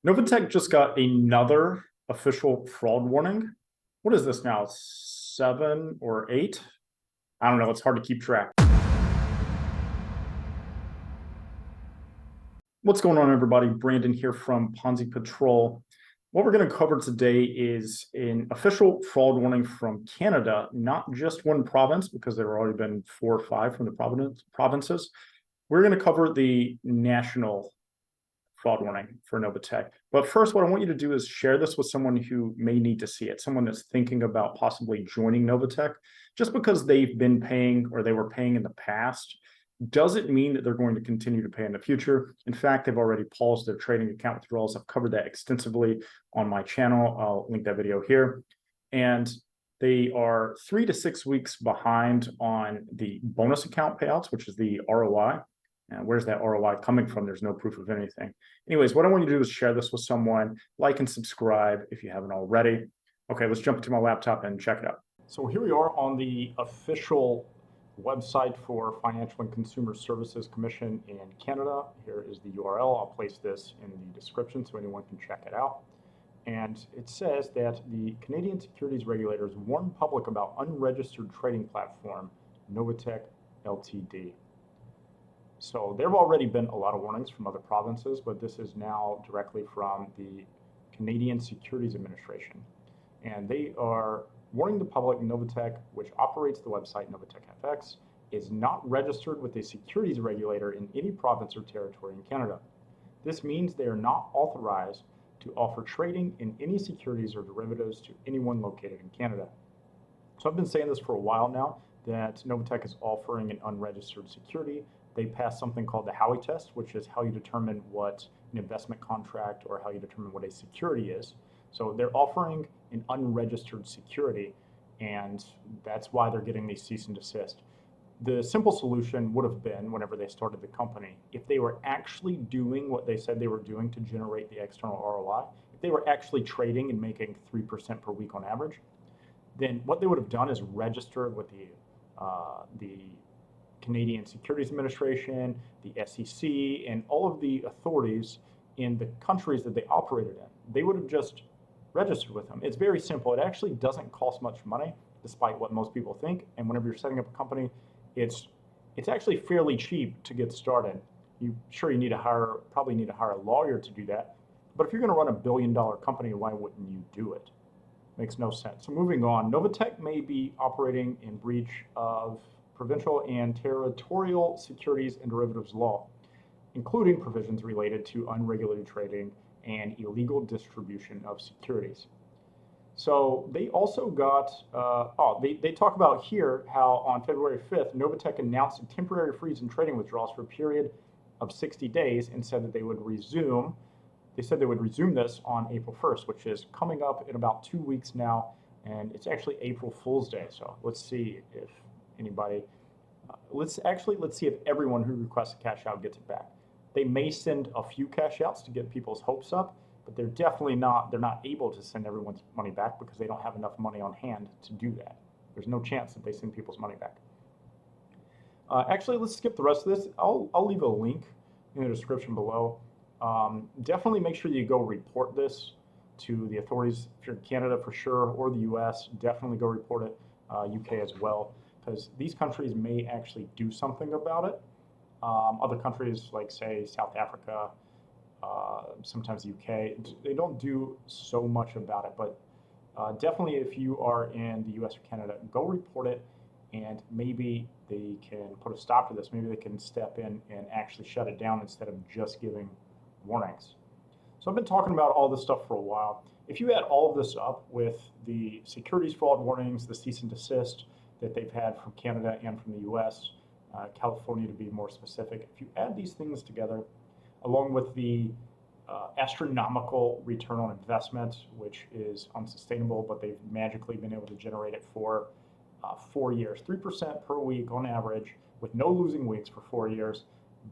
NovaTech just got another official fraud warning. What is this now? 7 or 8? I don't know. It's hard to keep track. What's going on, everybody? Brandon here from Ponzi Patrol. What we're going to cover today is an official fraud warning from Canada, not just one province, because there have already been 4 or 5 from the provinces. We're going to cover the national fraud warning for NovaTech. But first, what I want you to do is share this with someone who may need to see it, someone that's thinking about possibly joining NovaTech. Just because they've been paying or they were paying in the past doesn't mean that they're going to continue to pay in the future. In fact, they've already paused their trading account withdrawals. I've covered that extensively on my channel. I'll link that video here. And they are 3 to 6 weeks behind on the bonus account payouts, which is the ROI. And where's that ROI coming from? There's no proof of anything. Anyways, what I want you to do is share this with someone, like and subscribe if you haven't already. Okay, let's jump into my laptop and check it out. So here we are on the official website for Financial and Consumer Services Commission in Canada. Here is the URL. I'll place this in the description so anyone can check it out. And it says that the Canadian securities regulators warn public about unregistered trading platform, NovaTech Ltd. So there have already been a lot of warnings from other provinces, but this is now directly from the Canadian Securities Administration. And they are warning the public NovaTech, which operates the website NovaTech FX, is not registered with a securities regulator in any province or territory in Canada. This means they are not authorized to offer trading in any securities or derivatives to anyone located in Canada. So I've been saying this for a while now, that NovaTech is offering an unregistered security. They passed something called the Howey test, which is how you determine what an investment contract or how you determine what a security is. So they're offering an unregistered security, and that's why they're getting these cease and desist. The simple solution would have been, whenever they started the company, if they were actually doing what they said they were doing to generate the external ROI, if they were actually trading and making 3% per week on average, then what they would have done is registered with the Canadian Securities Administration, the SEC, and all of the authorities in the countries that they operated in. They would have just registered with them. It's very simple. It actually doesn't cost much money, despite what most people think. And whenever you're setting up a company, it's actually fairly cheap to get started. You probably need to hire a lawyer to do that. But if you're going to run a billion-dollar company, why wouldn't you do it? Makes no sense. So moving on, NovaTech may be operating in breach of provincial and territorial securities and derivatives law, including provisions related to unregulated trading and illegal distribution of securities. So they also got, they talk about here how on February 5th, NovaTech announced a temporary freeze in trading withdrawals for a period of 60 days and said that they would resume. They said they would resume this on April 1st, which is coming up in about 2 weeks now, and it's actually April Fool's Day. So let's see if anybody, let's see if everyone who requests a cash out gets it back. They may send a few cash outs to get people's hopes up, but they're not able to send everyone's money back because they don't have enough money on hand to do that. There's no chance that they send people's money back. Actually, let's skip the rest of this. I'll leave a link in the description below. Definitely make sure you go report this to the authorities. If you're in Canada for sure, or the US, definitely go report it, UK as well, because these countries may actually do something about it. Other countries like, say, South Africa, sometimes the UK, they don't do so much about it, but definitely if you are in the US or Canada, go report it, and maybe they can put a stop to this. Maybe they can step in and actually shut it down instead of just giving warnings. So I've been talking about all this stuff for a while. If you add all of this up with the securities fraud warnings, the cease and desist that they've had from Canada and from the US, California to be more specific, if you add these things together, along with the astronomical return on investment, which is unsustainable, but they've magically been able to generate it for 4 years, 3% per week on average, with no losing weeks for 4 years.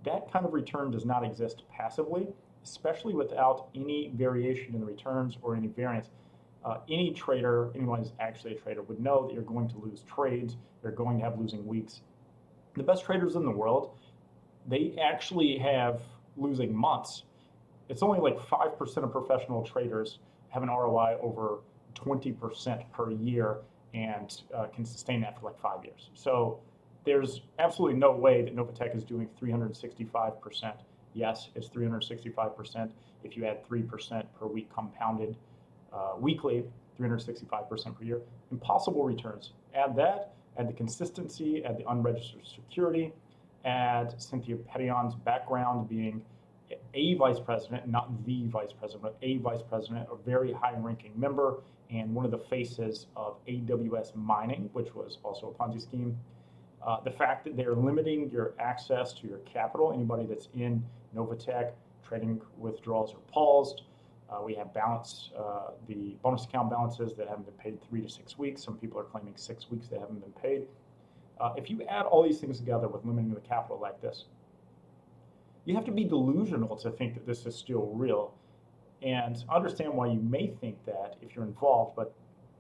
That kind of return does not exist passively, especially without any variation in the returns or any variance. Any trader, anyone who's actually a trader, would know that you're going to lose trades, you're going to have losing weeks. The best traders in the world, they actually have losing months. It's only like 5% of professional traders have an ROI over 20% per year and can sustain that for like 5 years. So there's absolutely no way that NovaTech is doing 365%. Yes, it's 365% if you add 3% per week compounded weekly, 365% per year. Impossible returns. Add that, add the consistency, add the unregistered security, add Cynthia Petion's background being a vice president, not the vice president, but a vice president, a very high-ranking member, and one of the faces of AWS mining, which was also a Ponzi scheme. The fact that they're limiting your access to your capital, anybody that's in NovaTech, trading withdrawals are paused. We have the bonus account balances that haven't been paid 3 to 6 weeks. Some people are claiming 6 weeks they haven't been paid. If you add all these things together with limiting the capital like this, you have to be delusional to think that this is still real. And understand why you may think that if you're involved, but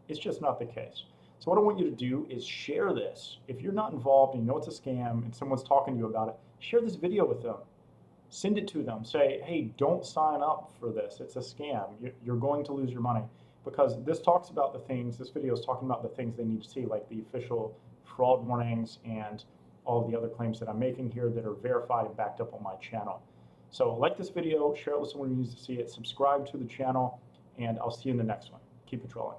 it's just not the case. So what I want you to do is share this. If you're not involved and you know it's a scam and someone's talking to you about it, share this video with them. Send it to them. Say, hey, don't sign up for this. It's a scam. You're going to lose your money. Because this talks about the things, this video is talking about the things they need to see, like the official fraud warnings and all of the other claims that I'm making here that are verified and backed up on my channel. So like this video, share it with someone who needs to see it, subscribe to the channel, and I'll see you in the next one. Keep patrolling.